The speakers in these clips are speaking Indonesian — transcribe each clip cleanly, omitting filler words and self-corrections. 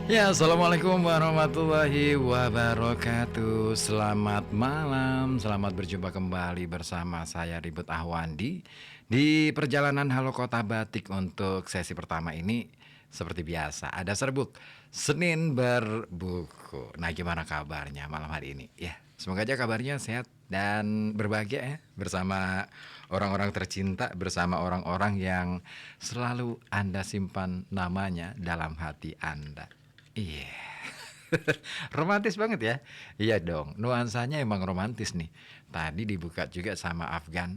Ya, assalamualaikum warahmatullahi wabarakatuh. Selamat malam, selamat berjumpa kembali bersama saya Ribut Ahwandi di perjalanan Halo Kota Batik untuk sesi pertama ini. Seperti biasa, ada serbuk Senin berbuku. Nah, gimana kabarnya malam hari ini? Ya, semoga aja kabarnya sehat dan berbahagia ya bersama orang-orang tercinta, bersama orang-orang yang selalu Anda simpan namanya dalam hati Anda. Iya. Romantis banget ya. Iya dong, nuansanya emang romantis nih. Tadi dibuka juga sama Afgan.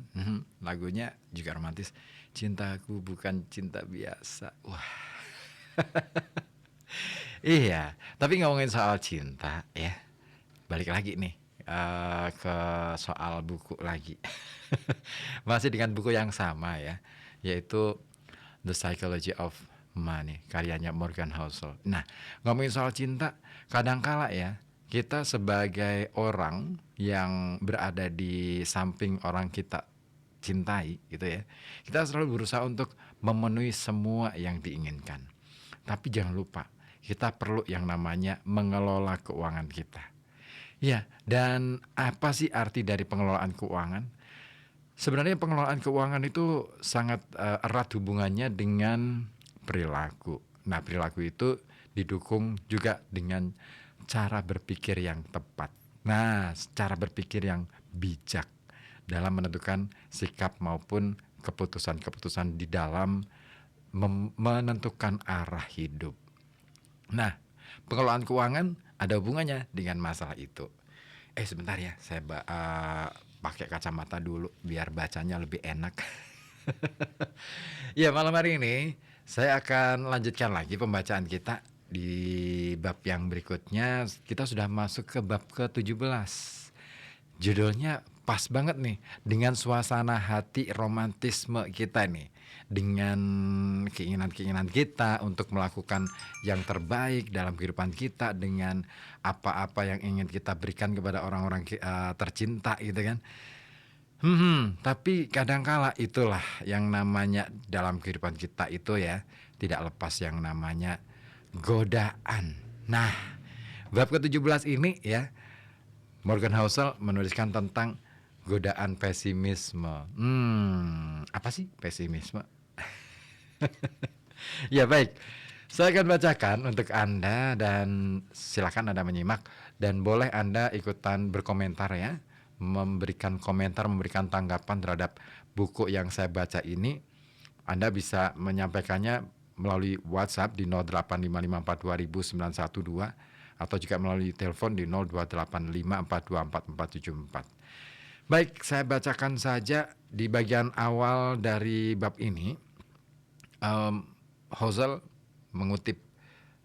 Lagunya juga romantis. Cintaku bukan cinta biasa. Wah. Iya, tapi ngomongin soal cinta ya. Balik lagi nih ke soal buku lagi. Masih dengan buku yang sama ya, yaitu The Psychology of Money, karyanya Morgan Housel. Nah, ngomongin soal cinta, kadangkala ya, kita sebagai orang yang berada di samping orang kita cintai gitu ya, kita selalu berusaha untuk memenuhi semua yang diinginkan. Tapi jangan lupa, kita perlu yang namanya mengelola keuangan kita. Ya, dan apa sih arti dari pengelolaan keuangan? Sebenarnya pengelolaan keuangan itu sangat erat hubungannya dengan perilaku. Nah, perilaku itu didukung juga dengan cara berpikir yang tepat. Nah, cara berpikir yang bijak dalam menentukan sikap maupun keputusan-keputusan di dalam menentukan arah hidup. Nah, pengelolaan keuangan ada hubungannya dengan masalah itu. Sebentar ya, saya pakai kacamata dulu biar bacanya lebih enak. Ya, malam hari ini saya akan lanjutkan lagi pembacaan kita di bab yang berikutnya. Kita sudah masuk ke bab ke-17. Judulnya pas banget nih dengan suasana hati romantisme kita nih, dengan keinginan-keinginan kita untuk melakukan yang terbaik dalam kehidupan kita, dengan apa-apa yang ingin kita berikan kepada orang-orang tercinta gitu kan. Tapi kadangkala itulah yang namanya dalam kehidupan kita itu ya, tidak lepas yang namanya godaan. Nah, bab ke-17 ini ya, Morgan Housel menuliskan tentang godaan pesimisme. Apa sih pesimisme? Ya baik, saya akan bacakan untuk Anda dan silakan Anda menyimak dan boleh Anda ikutan berkomentar ya, memberikan komentar, memberikan tanggapan terhadap buku yang saya baca ini. Anda bisa menyampaikannya melalui WhatsApp di 0855420912 atau juga melalui telepon di 0285424474. Baik, saya bacakan saja di bagian awal dari bab ini. Housel mengutip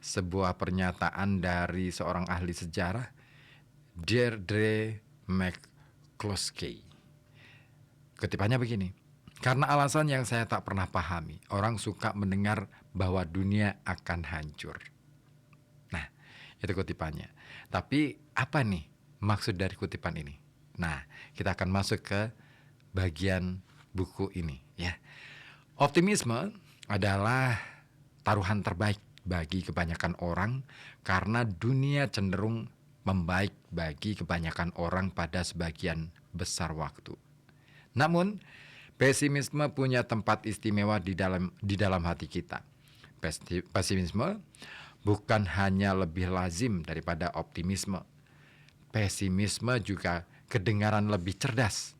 sebuah pernyataan dari seorang ahli sejarah, Deirdre McCloskey. Kutipannya begini: karena alasan yang saya tak pernah pahami, orang suka mendengar bahwa dunia akan hancur. Nah, itu kutipannya. Tapi apa nih maksud dari kutipan ini? Nah, kita akan masuk ke bagian buku ini ya. Optimisme adalah taruhan terbaik bagi kebanyakan orang karena dunia cenderung membaik bagi kebanyakan orang pada sebagian besar waktu. Namun, pesimisme punya tempat istimewa di dalam hati kita. Pesimisme bukan hanya lebih lazim daripada optimisme. Pesimisme juga kedengaran lebih cerdas.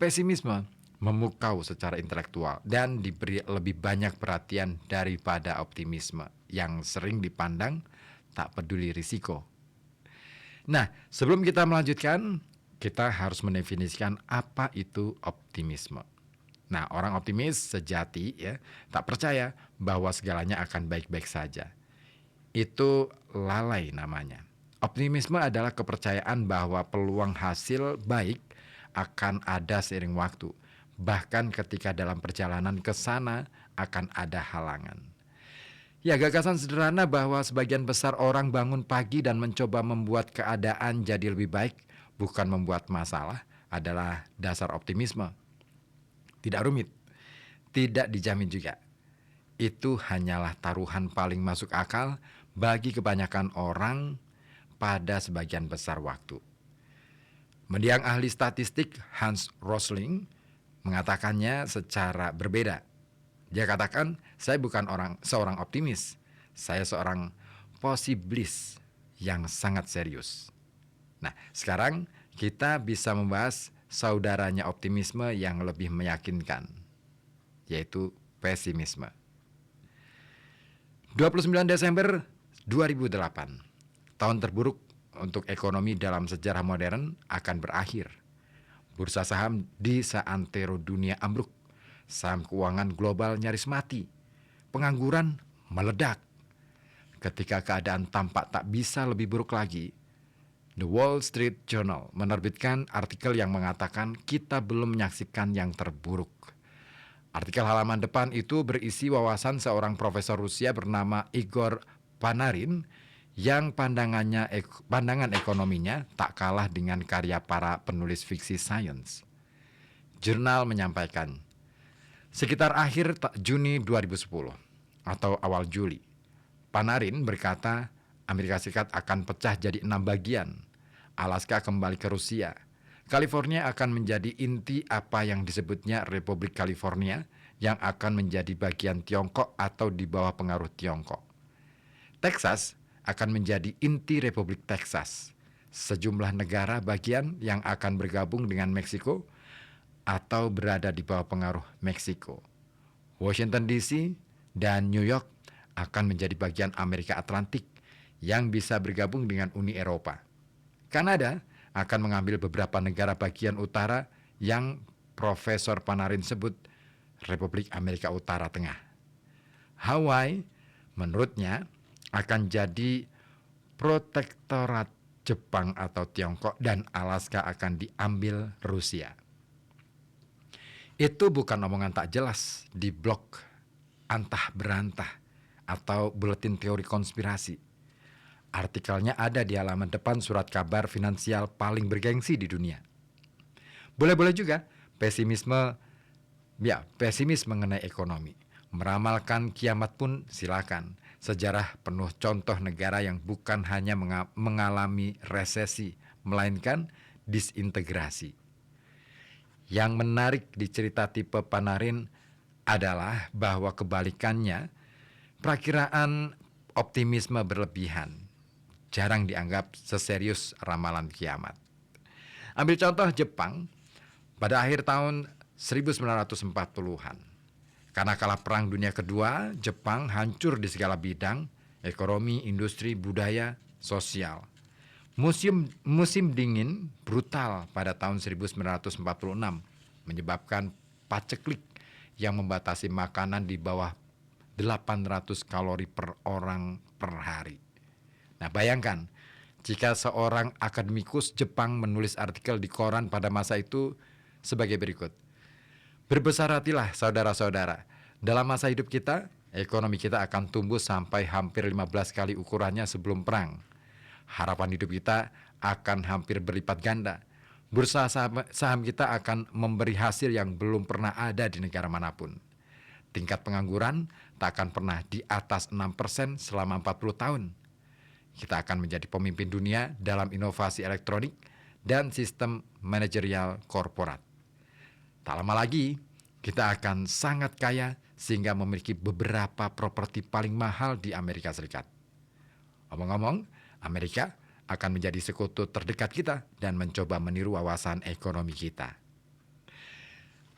Pesimisme memukau secara intelektual dan diberi lebih banyak perhatian daripada optimisme yang sering dipandang tak peduli risiko. Nah, sebelum kita melanjutkan, kita harus mendefinisikan apa itu optimisme. Nah, orang optimis sejati ya tak percaya bahwa segalanya akan baik-baik saja. Itu lalai namanya. Optimisme adalah kepercayaan bahwa peluang hasil baik akan ada seiring waktu. Bahkan ketika dalam perjalanan ke sana akan ada halangan. Ya, gagasan sederhana bahwa sebagian besar orang bangun pagi dan mencoba membuat keadaan jadi lebih baik, bukan membuat masalah, adalah dasar optimisme. Tidak rumit, tidak dijamin juga. Itu hanyalah taruhan paling masuk akal bagi kebanyakan orang pada sebagian besar waktu. Mendiang ahli statistik Hans Rosling mengatakannya secara berbeda. Dia katakan, saya bukan seorang optimis, saya seorang posibilis yang sangat serius. Nah, sekarang kita bisa membahas saudaranya optimisme yang lebih meyakinkan, yaitu pesimisme. 29 Desember 2008, tahun terburuk untuk ekonomi dalam sejarah modern akan berakhir. Bursa saham di seantero dunia ambruk, saham keuangan global nyaris mati, pengangguran meledak. Ketika keadaan tampak tak bisa lebih buruk lagi, The Wall Street Journal menerbitkan artikel yang mengatakan kita belum menyaksikan yang terburuk. Artikel halaman depan itu berisi wawasan seorang profesor Rusia bernama Igor Panarin yang pandangan ekonominya tak kalah dengan karya para penulis fiksi sains. Jurnal menyampaikan, sekitar akhir Juni 2010 atau awal Juli, Panarin berkata Amerika Serikat akan pecah jadi 6 bagian. Alaska kembali ke Rusia. California akan menjadi inti apa yang disebutnya Republik California yang akan menjadi bagian Tiongkok atau di bawah pengaruh Tiongkok. Texas akan menjadi inti Republik Texas. Sejumlah negara bagian yang akan bergabung dengan Meksiko atau berada di bawah pengaruh Meksiko. Washington DC dan New York akan menjadi bagian Amerika Atlantik yang bisa bergabung dengan Uni Eropa. Kanada akan mengambil beberapa negara bagian utara yang Profesor Panarin sebut Republik Amerika Utara Tengah. Hawaii menurutnya akan jadi protektorat Jepang atau Tiongkok dan Alaska akan diambil Rusia. Itu bukan omongan tak jelas di blog Antah Berantah atau Buletin Teori Konspirasi. Artikelnya ada di halaman depan surat kabar finansial paling bergengsi di dunia. Boleh-boleh juga pesimis mengenai ekonomi. Meramalkan kiamat pun silakan. Sejarah penuh contoh negara yang bukan hanya mengalami resesi, melainkan disintegrasi. Yang menarik di cerita tipe Panarin adalah bahwa kebalikannya, perakiraan optimisme berlebihan jarang dianggap seserius ramalan kiamat. Ambil contoh Jepang pada akhir tahun 1940-an. Karena kalah Perang Dunia Kedua, Jepang hancur di segala bidang, ekonomi, industri, budaya, sosial. Musim dingin brutal pada tahun 1946 menyebabkan paceklik yang membatasi makanan di bawah 800 kalori per orang per hari. Nah, bayangkan jika seorang akademikus Jepang menulis artikel di koran pada masa itu sebagai berikut. Berbesar hatilah saudara-saudara, dalam masa hidup kita, ekonomi kita akan tumbuh sampai hampir 15 kali ukurannya sebelum perang. Harapan hidup kita akan hampir berlipat ganda. Bursa saham kita akan memberi hasil yang belum pernah ada di negara manapun. Tingkat pengangguran tak akan pernah di atas 6% selama 40 tahun. Kita akan menjadi pemimpin dunia dalam inovasi elektronik dan sistem manajerial korporat. Tak lama lagi, kita akan sangat kaya sehingga memiliki beberapa properti paling mahal di Amerika Serikat. Omong-omong, Amerika akan menjadi sekutu terdekat kita dan mencoba meniru wawasan ekonomi kita.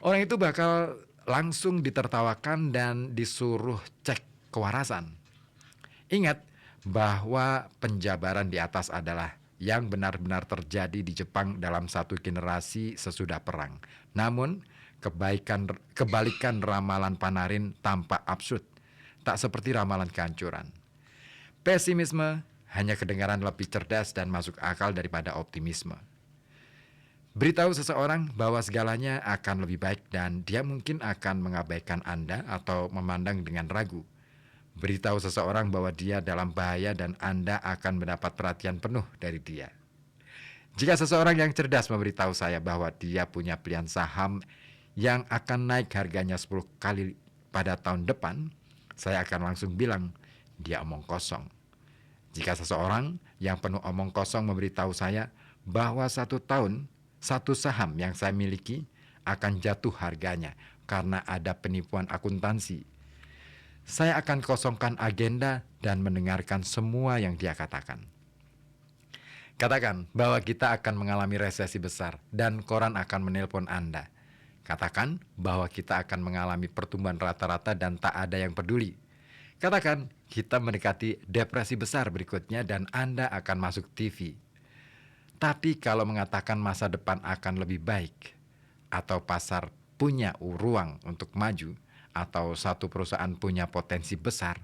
Orang itu bakal langsung ditertawakan dan disuruh cek kewarasan. Ingat bahwa penjabaran di atas adalah yang benar-benar terjadi di Jepang dalam satu generasi sesudah perang. Namun, kebalikan ramalan Panarin tampak absurd, tak seperti ramalan kehancuran. Pesimisme hanya kedengaran lebih cerdas dan masuk akal daripada optimisme. Beritahu seseorang bahwa segalanya akan lebih baik dan dia mungkin akan mengabaikan Anda atau memandang dengan ragu. Beritahu seseorang bahwa dia dalam bahaya dan Anda akan mendapat perhatian penuh dari dia. Jika seseorang yang cerdas memberitahu saya bahwa dia punya pilihan saham yang akan naik harganya 10 kali pada tahun depan, saya akan langsung bilang, dia omong kosong. Jika seseorang yang penuh omong kosong memberitahu saya bahwa 1 tahun, satu saham yang saya miliki akan jatuh harganya karena ada penipuan akuntansi, saya akan kosongkan agenda dan mendengarkan semua yang dia katakan. Katakan bahwa kita akan mengalami resesi besar dan koran akan menelpon Anda. Katakan bahwa kita akan mengalami pertumbuhan rata-rata dan tak ada yang peduli. Katakan kita mendekati depresi besar berikutnya dan Anda akan masuk TV. Tapi kalau mengatakan masa depan akan lebih baik, atau pasar punya ruang untuk maju, atau satu perusahaan punya potensi besar,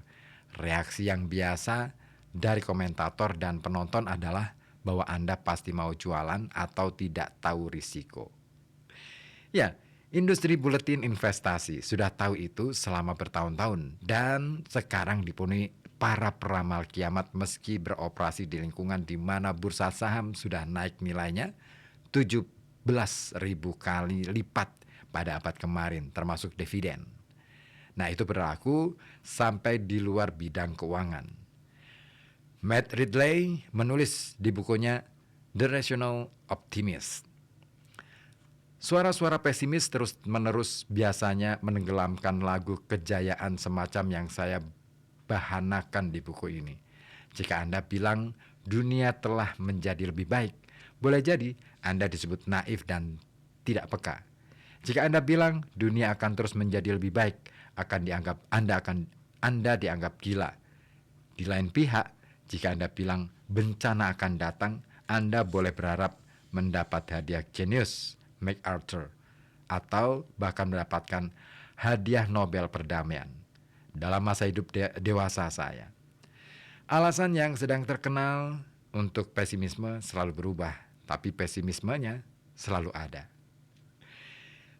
reaksi yang biasa dari komentator dan penonton adalah bahwa Anda pasti mau jualan atau tidak tahu risiko. Ya, industri buletin investasi sudah tahu itu selama bertahun-tahun dan sekarang dipenuhi para peramal kiamat meski beroperasi di lingkungan di mana bursa saham sudah naik nilainya 17.000 kali lipat pada abad kemarin termasuk dividen. Nah, itu berlaku sampai di luar bidang keuangan. Matt Ridley menulis di bukunya The Rational Optimist. Suara-suara pesimis terus-menerus biasanya menenggelamkan lagu kejayaan semacam yang saya bahanakan di buku ini. Jika Anda bilang dunia telah menjadi lebih baik, boleh jadi Anda disebut naif dan tidak peka. Jika Anda bilang dunia akan terus menjadi lebih baik, Anda dianggap gila. Di lain pihak, jika Anda bilang bencana akan datang, Anda boleh berharap mendapat hadiah jenius MacArthur atau bahkan mendapatkan hadiah Nobel perdamaian dalam masa hidup dewasa saya. Alasan yang sedang terkenal untuk pesimisme selalu berubah, tapi pesimismenya selalu ada.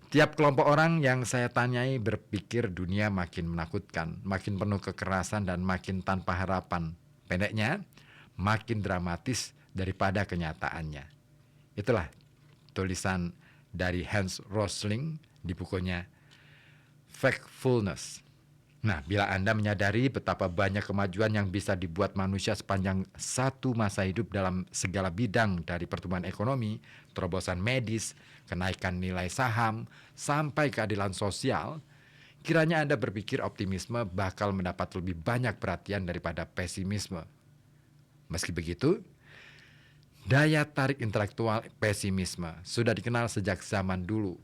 Tiap kelompok orang yang saya tanyai berpikir dunia makin menakutkan, makin penuh kekerasan dan makin tanpa harapan. Pendeknya, makin dramatis daripada kenyataannya. Itulah tulisan dari Hans Rosling di bukunya Factfulness. Nah, bila Anda menyadari betapa banyak kemajuan yang bisa dibuat manusia sepanjang satu masa hidup dalam segala bidang dari pertumbuhan ekonomi, terobosan medis, kenaikan nilai saham, sampai keadilan sosial, kiranya Anda berpikir optimisme bakal mendapat lebih banyak perhatian daripada pesimisme. Meski begitu, daya tarik intelektual pesimisme sudah dikenal sejak zaman dulu.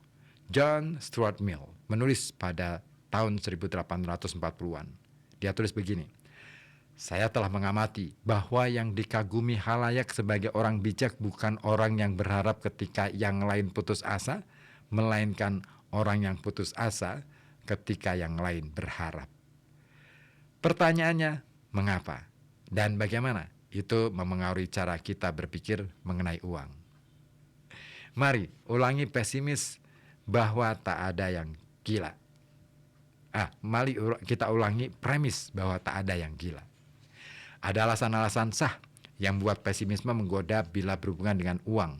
John Stuart Mill menulis pada tahun 1840-an. Dia tulis begini, "Saya telah mengamati bahwa yang dikagumi halayak sebagai orang bijak bukan orang yang berharap ketika yang lain putus asa, melainkan orang yang putus asa ketika yang lain berharap." Pertanyaannya, mengapa dan bagaimana itu memengaruhi cara kita berpikir mengenai uang? Mari ulangi pesimis bahwa tak ada yang gila. Mari kita ulangi premis bahwa tak ada yang gila. Ada alasan-alasan sah yang membuat pesimisme menggoda bila berhubungan dengan uang.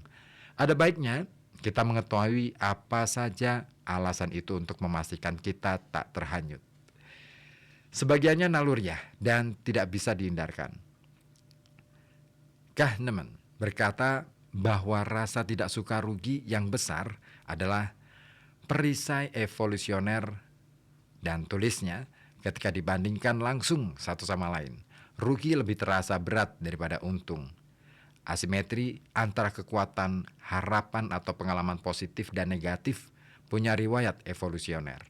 Ada baiknya kita mengetahui apa saja alasan itu untuk memastikan kita tak terhanyut. Sebagiannya naluriah dan tidak bisa dihindarkan. Kahneman berkata bahwa rasa tidak suka rugi yang besar adalah perisai evolusioner, dan tulisnya, ketika dibandingkan langsung satu sama lain, rugi lebih terasa berat daripada untung. Asimetri antara kekuatan, harapan atau pengalaman positif dan negatif punya riwayat evolusioner.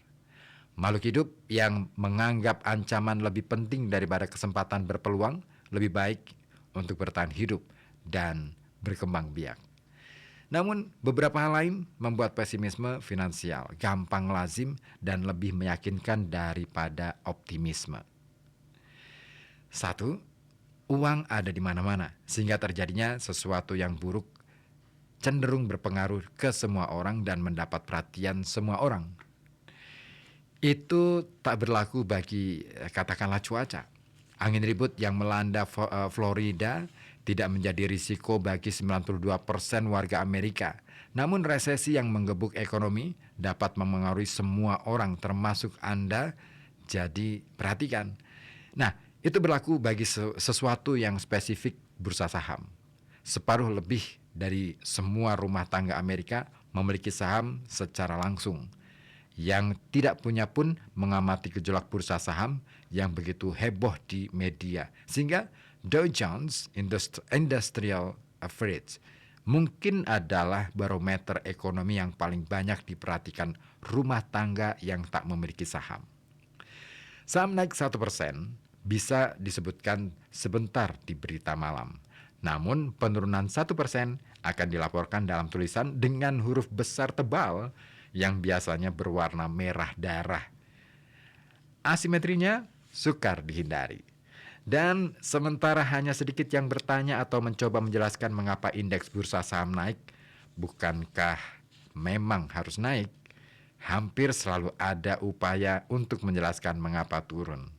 Makhluk hidup yang menganggap ancaman lebih penting daripada kesempatan berpeluang lebih baik untuk bertahan hidup dan berkembang biak. Namun beberapa hal lain membuat pesimisme finansial gampang lazim dan lebih meyakinkan daripada optimisme. 1. Uang ada di mana-mana sehingga terjadinya sesuatu yang buruk cenderung berpengaruh ke semua orang dan mendapat perhatian semua orang. Itu tak berlaku bagi katakanlah cuaca. Angin ribut yang melanda Florida tidak menjadi risiko bagi 92% warga Amerika. Namun resesi yang menggebuk ekonomi dapat memengaruhi semua orang termasuk Anda. Jadi perhatikan. Nah, Itu berlaku bagi sesuatu yang spesifik bursa saham. Separuh lebih dari semua rumah tangga Amerika memiliki saham secara langsung. Yang tidak punya pun mengamati gejolak bursa saham yang begitu heboh di media. Sehingga Dow Jones Industrial Average mungkin adalah barometer ekonomi yang paling banyak diperhatikan rumah tangga yang tak memiliki saham. Saham naik 1% bisa disebutkan sebentar di berita malam. Namun penurunan 1% akan dilaporkan dalam tulisan dengan huruf besar tebal yang biasanya berwarna merah darah. Asimetrinya sukar dihindari. Dan sementara hanya sedikit yang bertanya atau mencoba menjelaskan mengapa indeks bursa saham naik, bukankah memang harus naik? Hampir selalu ada upaya untuk menjelaskan mengapa turun.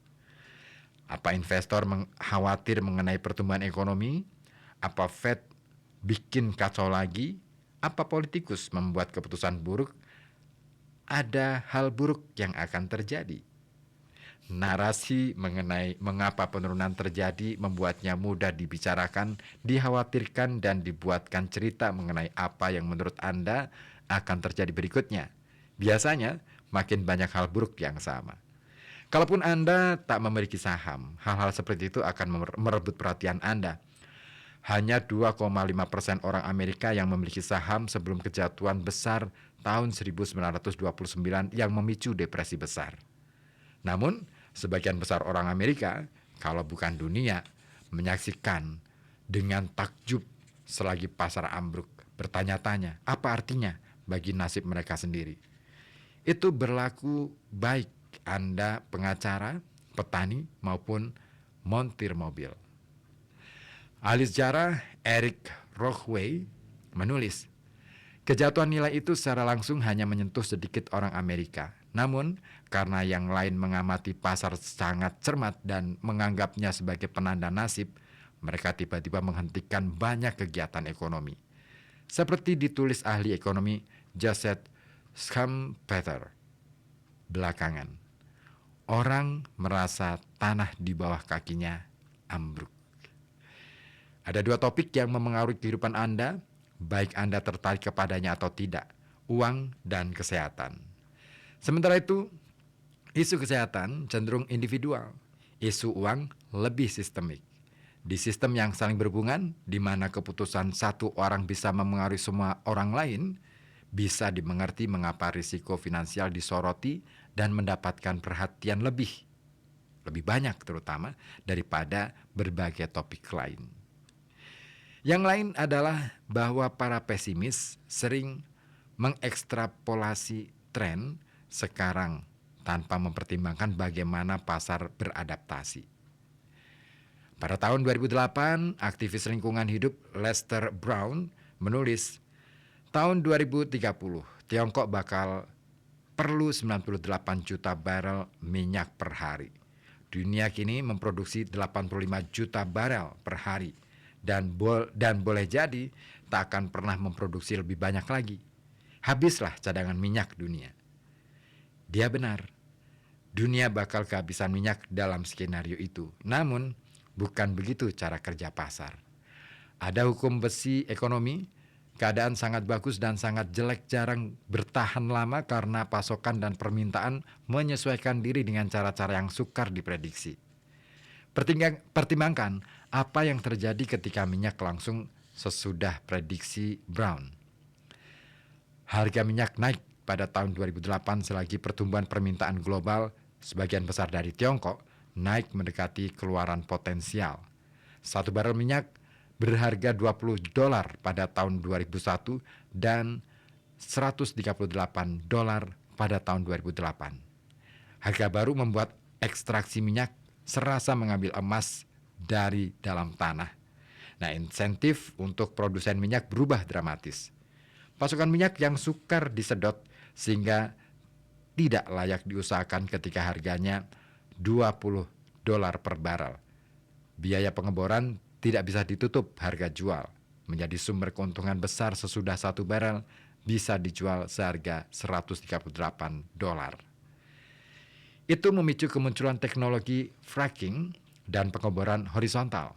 Apa investor khawatir mengenai pertumbuhan ekonomi? Apa Fed bikin kacau lagi? Apa politikus membuat keputusan buruk? Ada hal buruk yang akan terjadi. Narasi mengenai mengapa penurunan terjadi membuatnya mudah dibicarakan, dikhawatirkan, dan dibuatkan cerita mengenai apa yang menurut Anda akan terjadi berikutnya. Biasanya makin banyak hal buruk yang sama. Kalaupun Anda tak memiliki saham, hal-hal seperti itu akan merebut perhatian Anda. Hanya 2,5% orang Amerika yang memiliki saham sebelum kejatuhan besar tahun 1929 yang memicu depresi besar. Namun, sebagian besar orang Amerika, kalau bukan dunia, menyaksikan dengan takjub selagi pasar ambruk, bertanya-tanya apa artinya bagi nasib mereka sendiri. Itu berlaku baik Anda pengacara, petani, maupun montir mobil. Ahli sejarah Eric Rockway menulis, kejatuhan nilai itu secara langsung hanya menyentuh sedikit orang Amerika. Namun, karena yang lain mengamati pasar sangat cermat dan menganggapnya sebagai penanda nasib, mereka tiba-tiba menghentikan banyak kegiatan ekonomi. Seperti ditulis ahli ekonomi Joseph Schumpeter belakangan, orang merasa tanah di bawah kakinya ambruk. Ada dua topik yang memengaruhi kehidupan Anda, baik Anda tertarik kepadanya atau tidak, uang dan kesehatan. Sementara itu, isu kesehatan cenderung individual, isu uang lebih sistemik. Di sistem yang saling berhubungan, di mana keputusan satu orang bisa memengaruhi semua orang lain, bisa dimengerti mengapa risiko finansial disoroti dan mendapatkan perhatian lebih banyak terutama daripada berbagai topik lain. Yang lain adalah bahwa para pesimis sering mengekstrapolasi tren sekarang tanpa mempertimbangkan bagaimana pasar beradaptasi. Pada tahun 2008, aktivis lingkungan hidup Lester Brown menulis, tahun 2030, Tiongkok bakal perlu 98 juta barel minyak per hari. Dunia kini memproduksi 85 juta barel per hari. Dan boleh jadi tak akan pernah memproduksi lebih banyak lagi. Habislah cadangan minyak dunia. Dia benar. Dunia bakal kehabisan minyak dalam skenario itu. Namun, bukan begitu cara kerja pasar. Ada hukum besi ekonomi, keadaan sangat bagus dan sangat jelek jarang bertahan lama karena pasokan dan permintaan menyesuaikan diri dengan cara-cara yang sukar diprediksi. Pertimbangkan apa yang terjadi ketika minyak langsung sesudah prediksi Brown. Harga minyak naik pada tahun 2008 selagi pertumbuhan permintaan global sebagian besar dari Tiongkok naik mendekati keluaran potensial. Satu barel minyak berharga $20 pada tahun 2001 dan $138 pada tahun 2008. Harga baru membuat ekstraksi minyak serasa mengambil emas dari dalam tanah. Nah, insentif untuk produsen minyak berubah dramatis. Pasokan minyak yang sukar disedot sehingga tidak layak diusahakan ketika harganya $20 per barel. Biaya pengeboran tidak bisa ditutup harga jual. Menjadi sumber keuntungan besar sesudah satu barel bisa dijual seharga $138. Itu memicu kemunculan teknologi fracking dan pengeboran horizontal.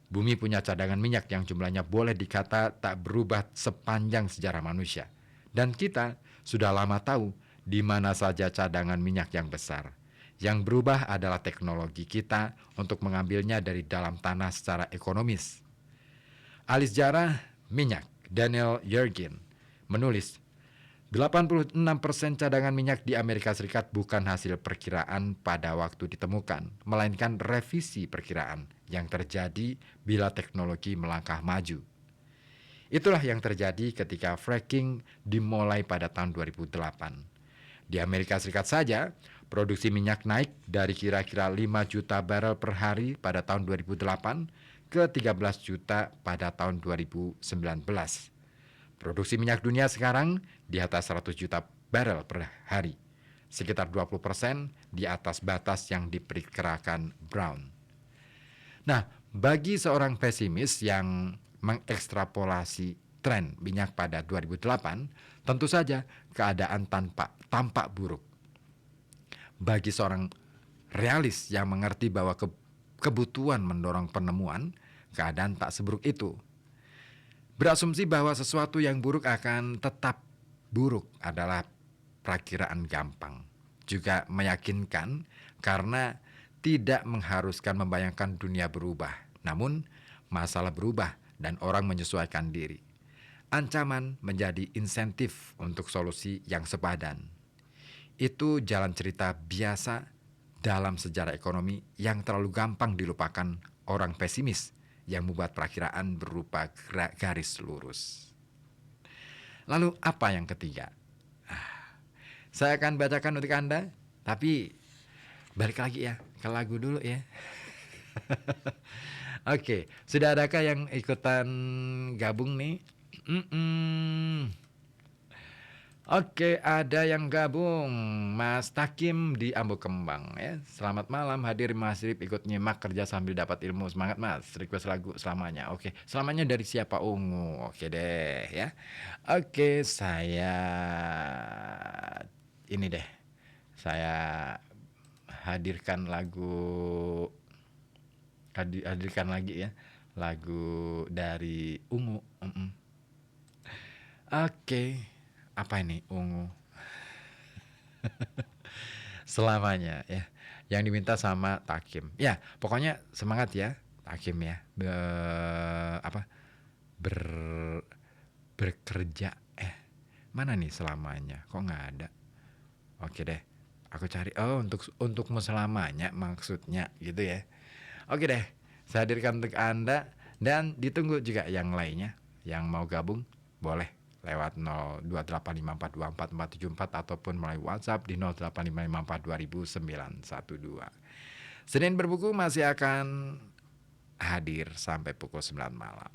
Bumi punya cadangan minyak yang jumlahnya boleh dikata tak berubah sepanjang sejarah manusia. Dan kita sudah lama tahu di mana saja cadangan minyak yang besar. Yang berubah adalah teknologi kita untuk mengambilnya dari dalam tanah secara ekonomis. Ahli sejarah minyak Daniel Yergin menulis, 86% cadangan minyak di Amerika Serikat bukan hasil perkiraan pada waktu ditemukan, melainkan revisi perkiraan yang terjadi bila teknologi melangkah maju. Itulah yang terjadi ketika fracking dimulai pada tahun 2008. Di Amerika Serikat saja, produksi minyak naik dari kira-kira 5 juta barel per hari pada tahun 2008 ke 13 juta pada tahun 2019. Produksi minyak dunia sekarang di atas 100 juta barel per hari, sekitar 20% di atas batas yang diperkirakan Brown. Nah, bagi seorang pesimis yang mengekstrapolasi tren minyak pada 2008, tentu saja keadaan tampak buruk. Bagi seorang realis yang mengerti bahwa kebutuhan mendorong penemuan, keadaan tak seburuk itu. Berasumsi bahwa sesuatu yang buruk akan tetap buruk adalah perakiraan gampang. Juga meyakinkan karena tidak mengharuskan membayangkan dunia berubah. Namun masalah berubah dan orang menyesuaikan diri. Ancaman menjadi insentif untuk solusi yang sepadan. Itu jalan cerita biasa dalam sejarah ekonomi yang terlalu gampang dilupakan orang pesimis yang membuat perakiraan berupa garis lurus. Lalu apa yang ketiga? Saya akan bacakan untuk Anda, tapi balik lagi ya ke lagu dulu ya. Oke, sudah adakah yang ikutan gabung nih? Oke, ada yang gabung. Mas Takim di Ambo Kembang ya. Selamat malam, hadir Mas Rip ikut nyimak kerja sambil dapat ilmu. Semangat Mas, request lagu selamanya. Oke, selamanya dari siapa? Ungu. Oke deh ya. Oke, ini deh. Saya hadirkan lagi ya. Lagu dari Ungu. Oke. Apa ini ungu? Selamanya ya. Yang diminta sama Takim. Ya, pokoknya semangat ya Takim ya. Bekerja. Mana nih selamanya? Kok nggak ada? Oke deh. Aku cari. Oh, untukmu selamanya maksudnya gitu ya. Oke deh. Saya hadirkan untuk Anda dan ditunggu juga yang lainnya yang mau gabung boleh lewat 0285424474 ataupun melalui WhatsApp di 0855420912. Senin Berbuku masih akan hadir sampai pukul 9 malam.